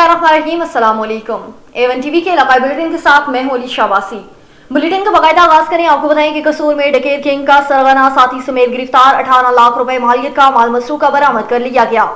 बिस्मिल्लाहिर्रहमानिर्रहीम, अस्सलाम वालेकुम। A1 टीवी के इलाकाई बुलेटिन के साथ मैं हूं अली शाबासी। बुलेटिन का बाकायदा आगाज करें। आपको बताएं कि कसूर में डकैत किंग का सरगना साथी समेत गिरफ्तार। 18 लाख रुपए मालियत का माल मसरूका बरामद कर लिया गया।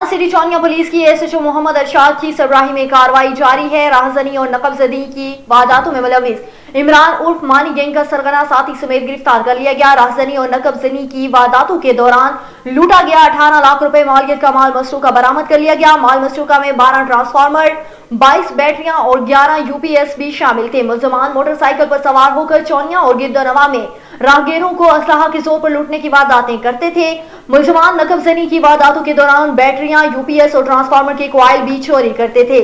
सिटी चौनिया पुलिस की SHO मोहम्मद अरशाद की सरबराही में कार्रवाई जारी है। राहजनी और नकबजदी की वारदातों में मुलविस इमरान उर्फ मानी गैंग का सरगना साथी समेत गिरफ्तार कर लिया गया। राहजनी और नकबजदी की वारदातों के दौरान लूटा गया 18 लाख रुपए मालियत का माल मसरूका बरामद कर लिया गया। माल मसरूका में 12 ट्रांसफार्मर, 22 बैटरियां और 11 UPS भी शामिल थे। मुल्जमान मोटरसाइकिल पर सवार होकर चौनिया और गिरदोनवा में राहगीरों को असलाहा के जोर पर लूटने की वारदातें करते थे। मुल्जमान नकबजनी की वारदातों के दौरान बैटरियां, UPS और ट्रांसफार्मर के कॉइल भी चोरी करते थे।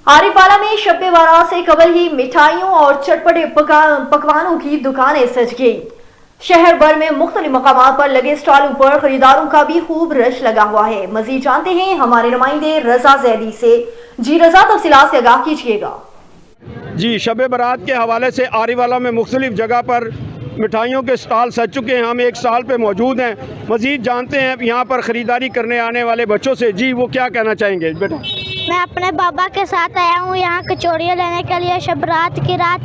आरिफवाला में शब बारात से कबल ही मिठाइयों और चटपटे पकवानों की दुकानें सज गई। शहर भर में मुख्तलिफ मकामात पर लगे स्टॉलों पर खरीदारों का भी खूब रश लगा हुआ है। मजीद जानते हैं हमारे नुमाइंदे रजा जैदी से। जी रजा, तफसीलात से आगाह कीजिएगा। जी, शब बारात के हवाले से आरिवाला में मुख्तलिफ जगह पर मिठाइयों के स्टॉल सज चुके हैं। हम एक स्टॉल पे मौजूद हैं। मजीद जानते हैं यहाँ पर ख़रीदारी करने आने वाले बच्चों से। जी, वो क्या कहना चाहेंगे बेटा? मैं अपने बाबा के साथ आया हूँ यहाँ कचौड़ियाँ लेने के लिए। शब रात की रात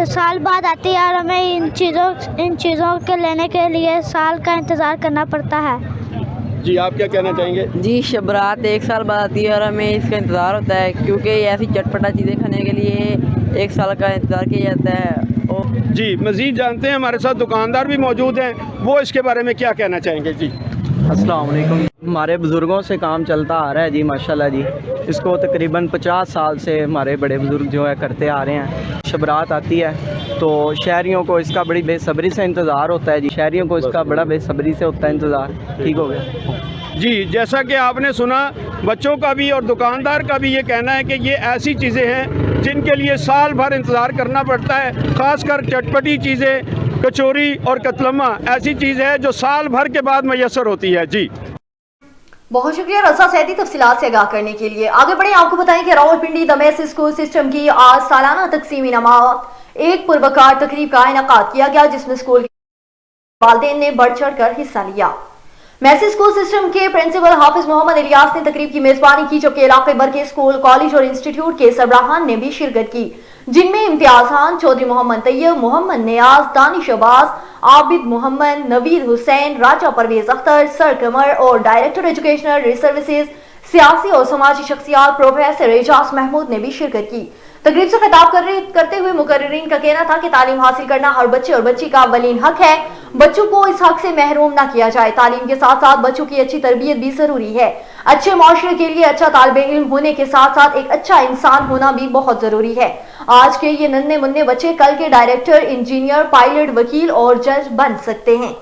साल बाद आती है और हमें इन चीज़ों के लेने के लिए साल का इंतज़ार करना पड़ता है। जी, आप क्या कहना चाहेंगे? जी, शब रात एक साल बाद आती है और हमें इसका इंतज़ार होता है क्योंकि ऐसी चटपटा चीज़ें खाने के लिए एक साल का इंतज़ार किया जाता है। जी, मज़ीद जानते हैं हमारे साथ दुकानदार भी मौजूद हैं, वो इसके बारे में क्या कहना चाहेंगे? जी, अस्सलाम वालेकुम। हमारे बुज़ुर्गों से काम चलता आ रहा है जी, माशाल्लाह जी। इसको तकरीबन 50 साल से हमारे बड़े बुज़ुर्ग जो है करते आ रहे हैं। शब रात आती है तो शहरियों को इसका बड़ी बेसब्री से इंतज़ार होता है जी। शहरियों को इसका बड़ा बेसब्री से होता है इंतज़ार। ठीक हो गया जी। जैसा कि आपने सुना, बच्चों का भी और दुकानदार का भी ये कहना है कि ये ऐसी चीज़ें हैं जिनके लिए साल भर इंतज़ार करना पड़ता है। ख़ासकर चटपटी चीज़ें, कचौरी और कतलम्मा ऐसी चीज़ है जो साल भर के बाद मैसर होती है। जी, बहुत शुक्रिया रजा सैदी तफसीलात से आगाह करने के लिए। आगे बढ़े, आपको बताएं कि रावलपिंडी दमेस स्कूल सिस्टम की आज सालाना तकसीमी इनामात एक पुरवकार तकरीब का इनेकाद किया गया, जिसमें स्कूल के वालिदैन ने बढ़ चढ़ कर हिस्सा लिया। मैसी स्कूल सिस्टम के प्रिंसिपल हाफिज मोहम्मद इलियास ने तकरीब की मेजबानी की, जबकि इलाके भर के स्कूल, कॉलेज और इंस्टीट्यूट के सरबराहान ने भी शिरकत की, जिनमें इम्तियाज खान, चौधरी मोहम्मद तैयब, मोहम्मद नियाज, दानिश अब्बास, आबिद मोहम्मद, नवीद हुसैन, राजा परवेज अख्तर, सर कमर और डायरेक्टर एजुकेशनल सर्विसेज, सियासी और समाजी शख्सियात प्रोफेसर एजाज महमूद ने भी शिरकत की। तकरीब से खिताब करते हुए मुकर्रिरीन का कहना था कि तालीम हासिल करना हर बच्चे और बच्ची का अवलीन हक है। बच्चों को इस हक से महरूम ना किया जाए। तालीम के साथ साथ बच्चों की अच्छी तरबियत भी जरूरी है। अच्छे माशरे के लिए अच्छा तालिबे इल्म होने के साथ साथ एक अच्छा इंसान होना भी बहुत जरूरी है। आज के ये नन्हे मुन्ने बच्चे कल के डायरेक्टर, इंजीनियर, पायलट, वकील और जज बन सकते हैं।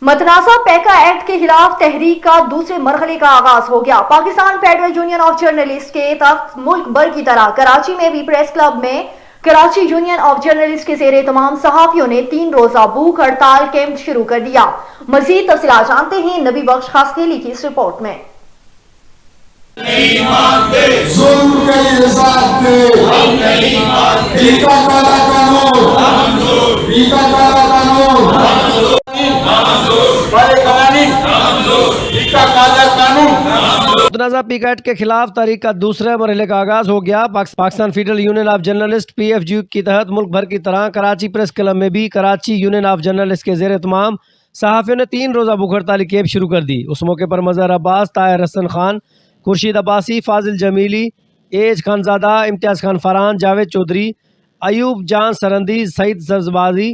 मतनाज़ा पैका एक्ट के खिलाफ तहरीक का दूसरे मरहले का आगाज हो गया। Pakistan federal union of journalist के तहत मुल्क भर की तरह कराची में भी प्रेस क्लब में कराची यूनियन ऑफ जर्नलिस्ट के ज़ेरे तमाम सहाफियों ने 3 रोजा भूख हड़ताल कैंप शुरू कर दिया। मजीद तफसीलात जानते हैं नबी बख्श खासखेली की इस रिपोर्ट में। मुतनाज़ा पीका एक्ट के खिलाफ तहरीक का दूसरे मरहले का आगाज हो गया। Pakistan federal union of journalist PFJ की तहत मुल्क भर की तरह कराची प्रेस क्लब में भी कराची यूनियन ऑफ जर्नलिस्ट के ज़ेरे तमाम सहाफ़ियों ने 3 रोज़ा भूख हड़ताल कैंप शुरू कर दी। उस मौके पर मज़हर अब्बास, ताहिर हसन खान, खुर्शीद अब्बासी, फाजिल जमीली, एज खानजादा, इम्तियाज़ खान फरहान, जावेद चौधरी, अयूब जान सरंदी, सईद सरजबाजी,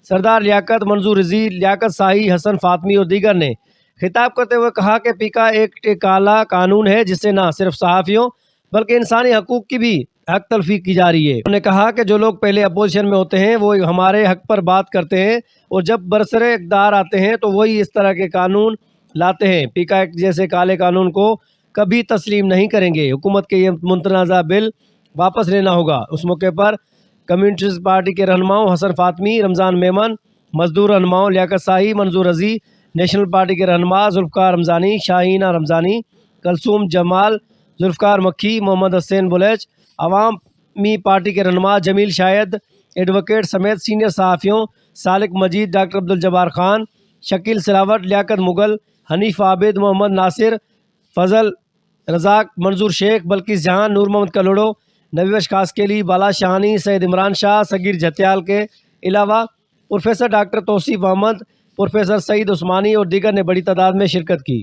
सरदार लियाकत, मंजूर रजी, लियाकत शाही, हसन फातमी और दीगर ने खिताब करते हुए कहा कि पीका एक्ट एक काला कानून है जिससे न सिर्फ सहाफ़ियों बल्कि इंसानी हकूक़ की भी हक तलफी की जा रही है। उन्होंने कहा कि जो लोग पहले अपोजिशन में होते हैं वो हमारे हक पर बात करते हैं और जब बरसरे इक़्तिदार आते हैं तो वही इस तरह के कानून लाते हैं। पीका एक्ट जैसे काले कानून को कभी तस्लीम नहीं करेंगे। हुकूमत के ये मुतनाज़ा बिल वापस लेना होगा। उस मौके पर कम्युनिस्ट पार्टी के रहनुमाओं हसन फातमी, रमज़ान मेमन, मजदूर रहनुमाओं लियाकत शाही, मंजूर रजी, नेशनल पार्टी के रहनुमा जुल्फ़कार रमज़ानी, शाहीना रमज़ानी, कलसूम जमाल, जुल्फ़कार मक्खी, मोहम्मद हसैन बुलेच, अवामी पार्टी के रहनुमा जमील शायद, एडवोकेट समेत सीनियर सहाफ़ियों, सालिक मजीद, डॉक्टर अब्दुल जब्बार खान, शकील सिलावट, लियाकत मुगल, हनीफ आबिद, मोहम्मद नासिर, फजल रजाक, मंजूर शेख, बल्किस जहां, नूर मोहम्मद कलोड़ो, नबी अशखास के लिए बाला शाहानी, सैयद इमरान शाह, सगीर जत्याल के अलावा professor doctor Tauseef Ahmed, professor Saeed Usmani और दीगर ने बड़ी तादाद में शिरकत की।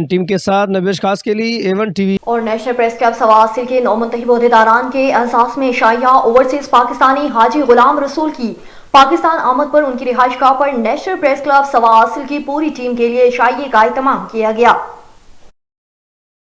टीम के साथ नबी अशखास के लिए A1 TV। और नेशनल प्रेस क्लब सवासिल के 9 मुंतखब ओहदेदारान के एहसास में शाहिया ओवरसीज पाकिस्तानी हाजी गुलाम रसूल की पाकिस्तान आमद पर उनकी रिहाइशगाह पर नेशनल प्रेस क्लब सवासिल की पूरी टीम के लिए शाइए का इत्माम किया गया,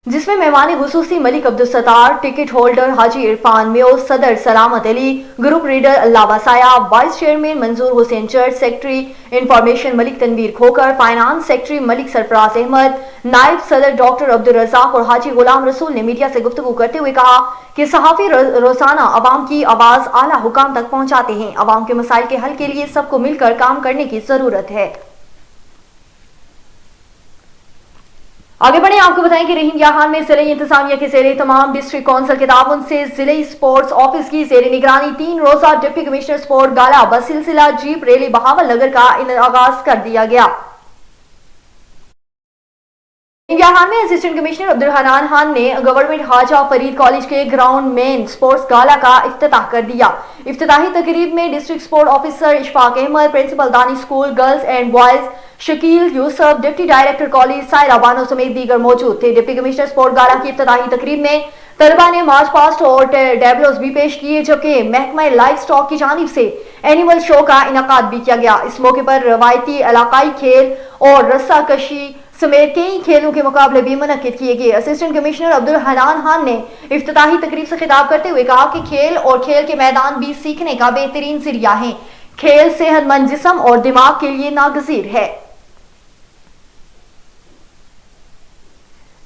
जिसमें मेहमान खुसूसी मलिक अब्दुल सत्तार, टिकट होल्डर हाजी इरफान म्यो, सदर सलामत अली, ग्रुप रीडर अल्लाह साया, वाइस चेयरमैन मंजूर हुसैन चर्च, secretary information Malik Tanveer Khokhar, finance secretary Malik Sarfraz Ahmed, नायब सदर डॉक्टर अब्दुल रजाक और हाजी गुलाम रसूल ने मीडिया से गुफ्तगू करते हुए कहा कि सहाफी रोजाना अवाम की आवाज आला हुकाम तक पहुंचाते हैं। अवाम के मसाइल के हल के लिए सबको मिलकर काम करने की जरूरत है। आगे बढ़े, आपको बताएं कि रोहिंग्या हाल में जिले इंतजामिया के जेर तमाम डिस्ट्रिक्ट काउंसिल के ताउन से जिले स्पोर्ट्स ऑफिस की जेर निगरानी 3 रोजा डिप्टी कमिश्नर स्पोर्ट गाला बसिलसिला जीप रैली बहावल नगर का आगाज कर दिया गया। रोहिंग्या हाल में असिस्टेंट कमिश्नर अब्दुल हनान खान ने गवर्नमेंट हाजा फरीद कॉलेज के ग्राउंड में स्पोर्ट्स गाला का इफ्तिताह कर दिया। इफ्तिताही तकरीब में district sport officer Ishfaq Ahmad, principal Dani school girls and boys Shakeel Yusuf, deputy director college Saira Bano समेत दीगर मौजूद थे। डिप्टी कमिश्नर स्पोर्ट गाला की इफ्तिताही तकरीब में तलबा ने मार्च पास्ट और डेबलोज भी पेश किए, जबकि महकमा लाइफ स्टॉक की जानिब से एनिमल शो का इनाकाद भी किया गया। इस मौके पर रवायती इलाकाई खेल और रस्सा कशी समेत कई खेलों के मुकाबले भी मुनक्किद किए गए। असिस्टेंट कमिश्नर अब्दुल हनान खान ने इफ्तिताही तकरीब से खिताब करते हुए कहा कि खेल और खेल के मैदान भी सीखने का बेहतरीन जरिया है। खेल सेहतमंद जिस्म और दिमाग के लिए नागजीर है।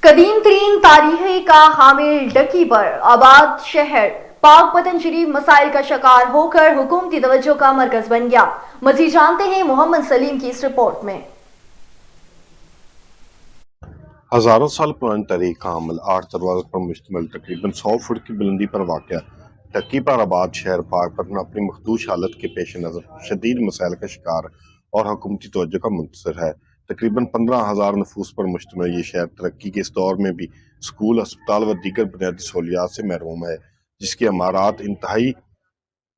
कदीम तरीन तारीख का हामिल डकी पर आबाद शहर पाक पतन शरीफ मसाइल का शिकार होकर हुकूमती तवज्जो का मरकज बन गया। मजीद जानते हैं मोहम्मद सलीम की इस रिपोर्ट में। हजारों साल पुरानी तारीख का हामिल 8 दरवाज़ों पर मुश्तमिल तकरीबन 100 फुट की बुलंदी पर वाक़या डक्की पर आबाद शहर पाक पतन अपनी मखदूश हालत के पेश नज़र शदीद मसाइल का शिकार और हुकूमती तवज्जो का मुंतज़िर है। तकरीबन 15,000 नफूस पर मुश्तमिल ये शहर तरक्की के इस दौर में भी स्कूल, अस्पताल व दीगर बुनियादी सहूलियात से महरूम है, जिसकी इमारत इंतहाई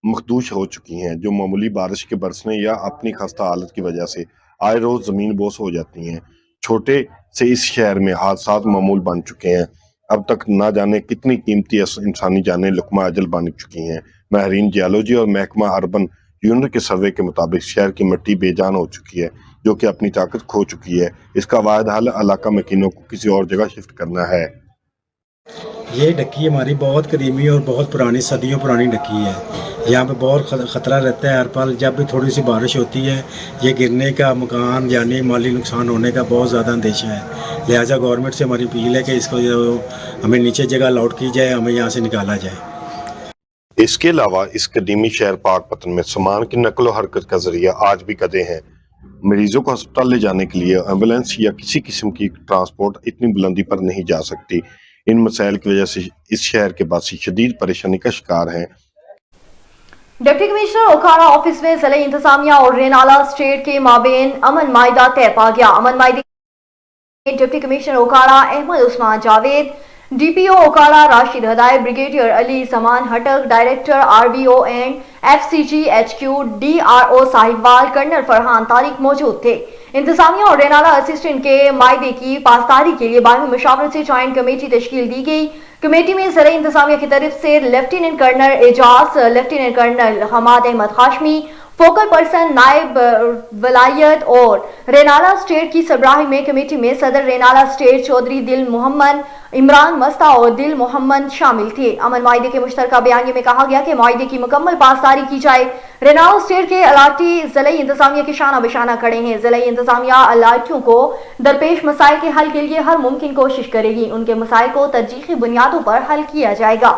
मखदूश हो चुकी हैं, जो मामूली बारिश के बरसने या अपनी खस्ता हालत की वजह से आए रोज ज़मीन बोस हो जाती हैं। छोटे से इस शहर में हादसात मामूल बन चुके हैं। अब तक ना जाने कितनी कीमती इंसानी जानें लुकमा अजल बन चुकी हैं। माहिरीन जियोलॉजी और महकमा अर्बन यूनिट के सर्वे के मुताबिक शहर की मिट्टी बेजान हो चुकी है, जो कि अपनी ताकत खो चुकी है। इसका वाहिद हल इलाका मकीनों को किसी और जगह शिफ्ट करना है। ये डक्की हमारी बहुत कदीमी और बहुत पुरानी, सदियों पुरानी डक्की है। यहाँ पे बहुत ख़तरा रहता है हर पल। जब भी थोड़ी सी बारिश होती है, ये गिरने का, मकान यानी माली नुकसान होने का बहुत ज़्यादा अंदेशा है। लिहाजा गवर्नमेंट से हमारी अपील है कि इसको हमें नीचे जगह अलॉट की जाए, हमें यहाँ से निकाला जाए। इसके अलावा इस कदीमी शहर पाक पतन में सामान की नकलो हरकत का जरिया आज भी गधे हैं। मरीजों को अस्पताल ले जाने के लिए एम्बुलेंस या किसी किस्म की ट्रांसपोर्ट इतनी बुलंदी पर नहीं जा सकती। इन मसाइल की वजह से इस शहर के वासी शदीद परेशानी का शिकार हैं। डिप्टी कमिश्नर ओखाड़ा ऑफिस में जिले इंतजामिया और रेनाला स्टेट के माबेन अमन मायदा तय पा गया। अमन मायदे deputy commissioner Okara Ahmed Usman Javed, DPO Okara Rashid Hidayat, brigadier Ali Zaman Khattak, director RBO and FCG HQ DRO Sahiwal, colonel Farhan Tariq मौजूद थे। इंतजामिया और रेनाला असिस्टेंट के मायदे की पासदारी के लिए बाहमी मुशावरत से ज्वाइंट कमेटी तश्कील दी गई। कमेटी में जिले इंतजामिया की तरफ से lieutenant colonel Ejaz, lieutenant colonel Hamad Ahmed Hashmi, focal person नायब वलायत और रेनाला स्टेट की सरबराही में कमेटी में सदर रेनाला स्टेट चौधरी दिल मोहम्मद, इमरान मस्ता और दिल मोहम्मद शामिल थे। अमन मायदे के मुश्तरका बयानी में कहा गया कि मायदे की मुकम्मल पासदारी की जाए। रेनाला स्टेट के अलाटी जिले इंतजामिया के शाना बशाना खड़े हैं। जिले इंतजामिया अलाटियों को दरपेश मसाइल के हल के लिए हर मुमकिन कोशिश करेगी। उनके मसाइल को तरजीही बुनियादों पर हल किया जाएगा।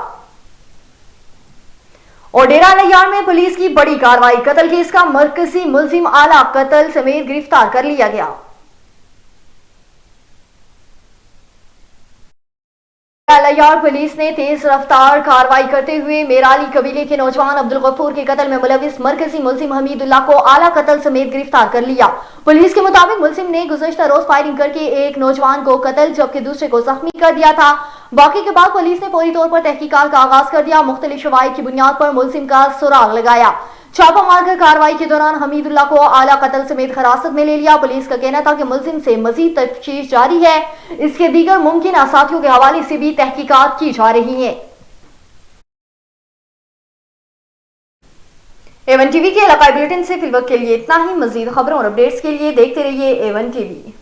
और डेरा लैयार में पुलिस की बड़ी कार्रवाई, कत्ल केस का मरकजी मुलजिम आला कत्ल समेत गिरफ्तार कर लिया गया। अलियार पुलिस ने तेज रफ्तार कार्रवाई करते हुए मेराली कबीले के नौजवान अब्दुल गफूर के कत्ल में मुलविस मरकजी मुलजिम हमीदुल्लाह को आला कत्ल समेत गिरफ्तार कर लिया। पुलिस के मुताबिक मुलजिम ने गुज़श्ता रोज फायरिंग करके एक नौजवान को कत्ल जबकि दूसरे को जख्मी कर दिया था। वाक़े के बाद पुलिस ने फौरी तौर पर तहकीकात का आगाज कर दिया। मुख्तलिफ शवाहिद की बुनियाद पर मुलजिम का सुराग लगाया। छापा मारकर कार्रवाई के दौरान हमीदुल्लाह को आला कत्ल समेत हिरासत में ले लिया। पुलिस का कहना था कि मुलजिम से मजीद तफ्तीश जारी है। इसके दीगर मुमकिन साथियों के हवाले से भी तहकीकात की जा रही है। A1 TV के इलाकाई बुलेटिन से फिलवक्त के लिए इतना ही। मजीद खबरों और अपडेट्स के लिए देखते रहिए A1 TV।